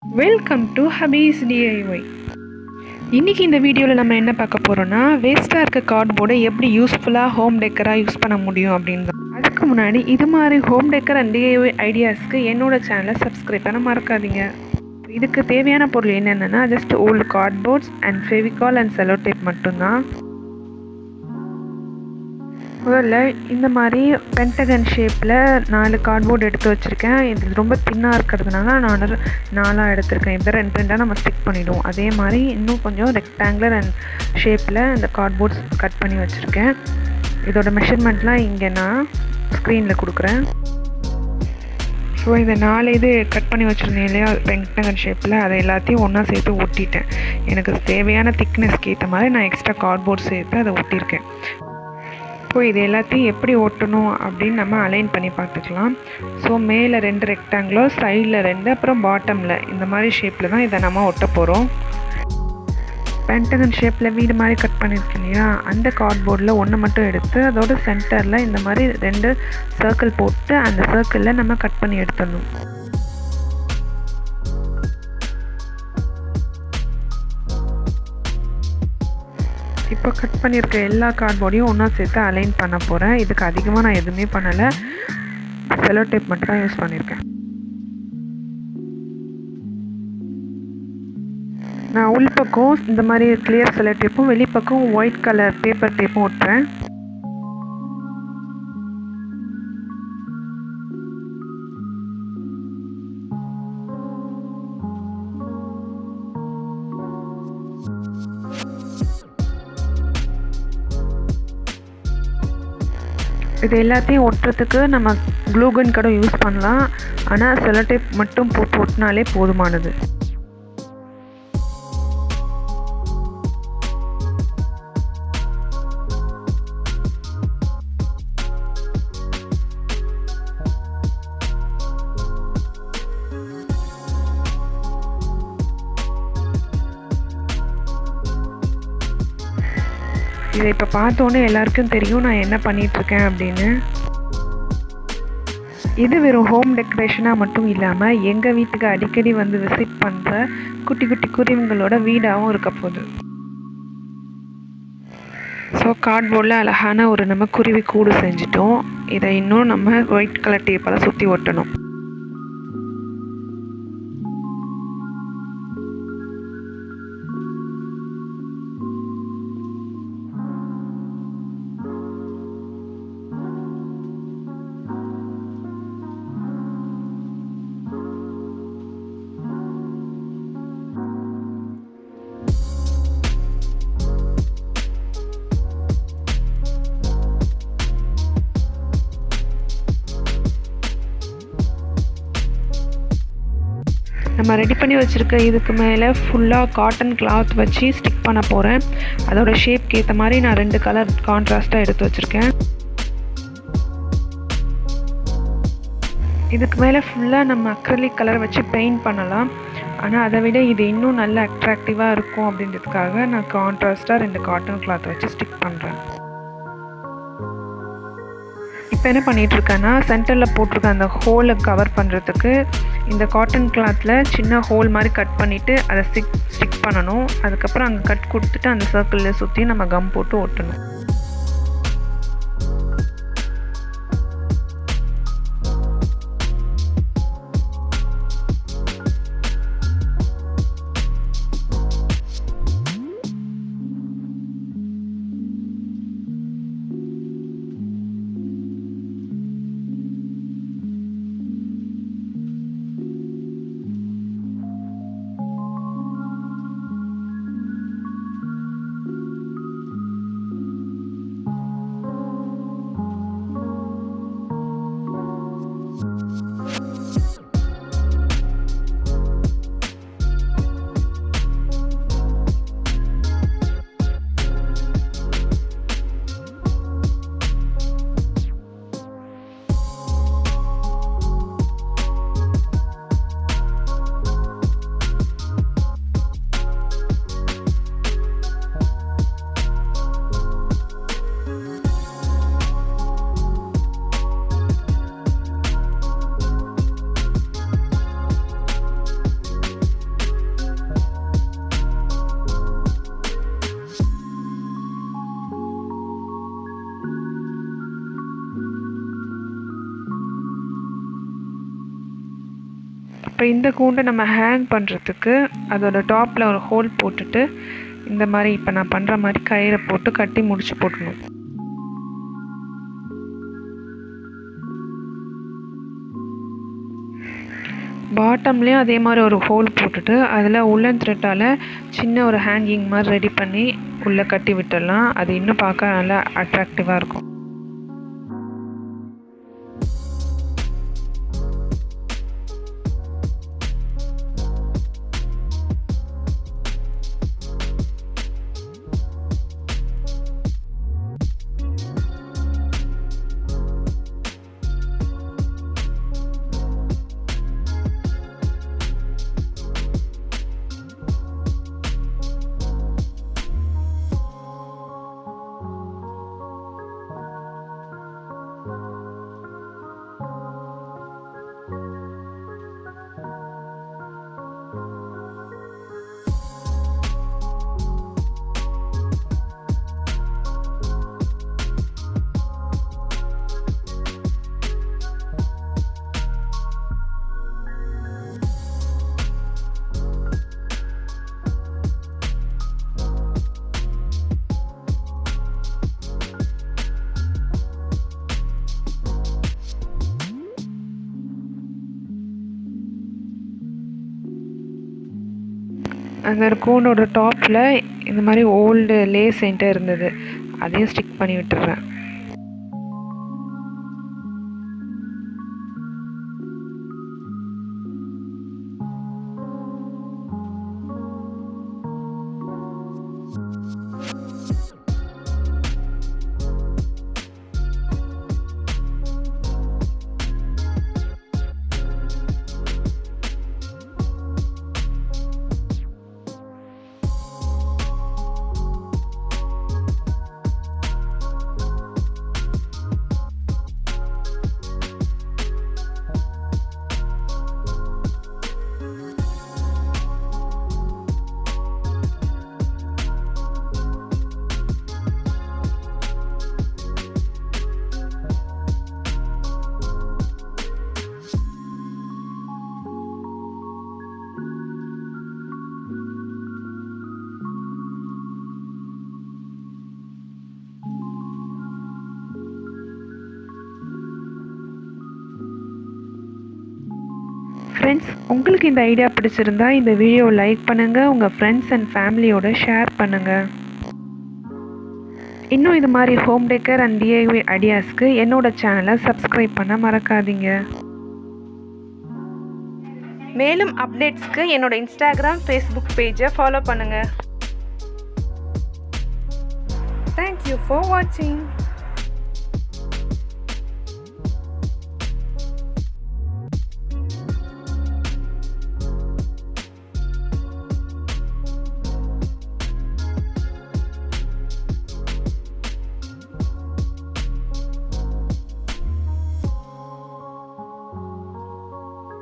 Welcome to Hafiz DIY. இன்றைக்கி இந்த வீடியோவில் நம்ம என்ன பார்க்க போகிறோன்னா, வேஸ்ட்டாக இருக்க கார்ட்போர்டை எப்படி யூஸ்ஃபுல்லாக ஹோம் டெக்கராக யூஸ் பண்ண முடியும் அப்படின்னு. அதுக்கு முன்னாடி இது மாதிரி ஹோம் டெக்கர் அண்ட் டிஐஒய் ஐடியாஸ்க்கு என்னோடய சேனலை சப்ஸ்கிரைப் பண்ண மறக்காதீங்க. இதுக்கு தேவையான பொருள் என்னென்னா, just old cardboards and Fevicol and cello tape மட்டும்தான். முதல்ல இந்த மாதிரி பென்டகன் ஷேப்பில் 4 கார்ட்போர்டு எடுத்து வச்சுருக்கேன். இது ரொம்ப தின்னாக இருக்கிறதுனால நான் 4 எடுத்திருக்கேன். இதை 2 நம்ம ஸ்டிக் பண்ணிவிடுவோம். அதே மாதிரி இன்னும் கொஞ்சம் ரெக்டாங்குலர் அண்ட் ஷேப்பில் இந்த கார்ட்போர்ட்ஸ் கட் பண்ணி வச்சுருக்கேன். இதோட மெஷர்மெண்ட்லாம் இங்கே நான் ஸ்க்ரீனில் கொடுக்குறேன். ஸோ இந்த 4 இது கட் பண்ணி வச்சுருந்தேன் இல்லையா, பென்டகன் ஷேப்பில், அதை எல்லாத்தையும் ஒன்றா சேர்த்து ஒட்டிட்டேன். எனக்கு தேவையான திக்னஸ்க்கு ஏற்ற மாதிரி நான் எக்ஸ்ட்ரா கார்ட்போர்ட் சேர்த்து அதை ஒட்டியிருக்கேன். இப்போ இது எல்லாத்தையும் எப்படி ஒட்டணும் அப்படின்னு நம்ம அலைன் பண்ணி பார்த்துக்கலாம். ஸோ மேலே 2 ரெக்டாங்குலோ, சைடில் 2, அப்புறம் பாட்டமில் இந்த மாதிரி ஷேப்பில் தான் இதை நம்ம ஒட்ட போகிறோம். பென்டகன் ஷேப்பில் வீடு மாதிரி கட் பண்ணியிருக்கேன் இல்லையா, அந்த கார்ட்போர்டில் ஒன்று மட்டும் எடுத்து அதோட சென்டரில் இந்த மாதிரி 2 சர்க்கிள் போட்டு அந்த சர்க்கிளில் நம்ம கட் பண்ணி எடுத்துடணும். இப்போ கட் பண்ணியிருக்க எல்லா கார்ட்போர்டையும் ஒன்றா சேர்த்து அலைன் பண்ண போகிறேன். இதுக்கு அதிகமாக நான் எதுவுமே பண்ணலை, செலோ டேப் மட்டும் தான் யூஸ் பண்ணியிருக்கேன். நான் உள்பக்கம் இந்த மாதிரி கிளியர் செலோ டேப்பும் வெளிப்பக்கம் ஒயிட் கலர் பேப்பர் டேப்பும் ஒட்டுறேன். இது எல்லாத்தையும் ஒட்டுறதுக்கு நம்ம க்ளூகன் கூட யூஸ் பண்ணலாம், ஆனால் செலோ டேப் மட்டும் போட்டு ஒட்டினாலே போதுமானது. இதை இப்போ பார்த்தோன்னே எல்லாருக்கும் தெரியும் நான் என்ன பண்ணிகிட்ருக்கேன் அப்படின்னு. இது வெறும் ஹோம் டெக்கரேஷனாக மட்டும் இல்லாமல் எங்கள் வீட்டுக்கு அடிக்கடி வந்து விசிட் பண்ணுற குட்டி குட்டி குருவிங்களோட வீடாகவும் இருக்க போகுது. ஸோ கார்ட்போர்டில் அழகான ஒரு நம்ம குருவி கூடு செஞ்சிட்டோம். இதை இன்னும் நம்ம ஒயிட் கலர் டேப்பால் சுற்றி ஒட்டணும். நம்ம ரெடி பண்ணி வச்சுருக்க இதுக்கு மேலே ஃபுல்லாக காட்டன் கிளாத் வச்சு ஸ்டிக் பண்ண போகிறேன். அதோட ஷேப்க்கு ஏற்ற மாதிரி நான் 2 கலர் கான்ட்ராஸ்ட்டாக எடுத்து வச்சுருக்கேன். இதுக்கு மேலே ஃபுல்லாக நம்ம அக்ரிலிக் கலர் வச்சு பெயிண்ட் பண்ணலாம், ஆனால் அதை விட இது இன்னும் நல்ல அட்ராக்டிவாக இருக்கும் அப்படின்றதுக்காக நான் கான்ட்ராஸ்ட்டாக 2 காட்டன் கிளாத் வச்சு ஸ்டிக் பண்ணுறேன். இப்போ என்ன பண்ணிகிட்ருக்கேன்னா, சென்டரில் போட்டிருக்க அந்த ஹோலை கவர் பண்ணுறதுக்கு இந்த காட்டன் கிளாத்தில் சின்ன ஹோல் மாதிரி கட் பண்ணிவிட்டு அதை ஸ்டிக் பண்ணணும். அதுக்கப்புறம் அங்கே கட் கொடுத்துட்டு அந்த சர்க்கிளில் சுற்றி நம்ம கம் போட்டு ஒட்டணும். இப்போ இந்த கூண்டை நம்ம ஹேங் பண்ணுறதுக்கு அதோட டாப்பில் ஒரு ஹோல் போட்டுட்டு இந்த மாதிரி இப்போ நான் பண்ணுற மாதிரி கயிறை போட்டு கட்டி முடிச்சு போட்டணும். பாட்டம்லேயும் அதே மாதிரி ஒரு ஹோல் போட்டுட்டு அதில் உள்ளன் த்ரெட்டால் சின்ன ஒரு ஹேங்கிங் மாதிரி ரெடி பண்ணி உள்ளே கட்டி விட்டுடலாம். அது இன்னும் பார்க்க நல்லா அட்ராக்டிவாக இருக்கும். அந்த கூண்டோட டாப்பில் இந்த மாதிரி ஓல்டு லேஸ் என்கிட்ட இருந்தது, அதையும் ஸ்டிக் பண்ணி விட்டுறேன். ஃப்ரெண்ட்ஸ், உங்களுக்கு இந்த ஐடியா பிடிச்சிருந்தா இந்த வீடியோவை லைக் பண்ணுங்கள், உங்கள் ஃப்ரெண்ட்ஸ் அண்ட் ஃபேமிலியோட ஷேர் பண்ணுங்கள். இன்னும் இது மாதிரி ஹோம் டெக்கர் அண்ட் டிஐஒய் ஐடியாஸ்க்கு என்னோட சேனலை சப்ஸ்கிரைப் பண்ண மறக்காதீங்க. மேலும் அப்டேட்ஸ்க்கு என்னோட இன்ஸ்டாகிராம், ஃபேஸ்புக் பேஜை ஃபாலோ பண்ணுங்கள். தேங்க்யூ ஃபார் வாட்சிங்.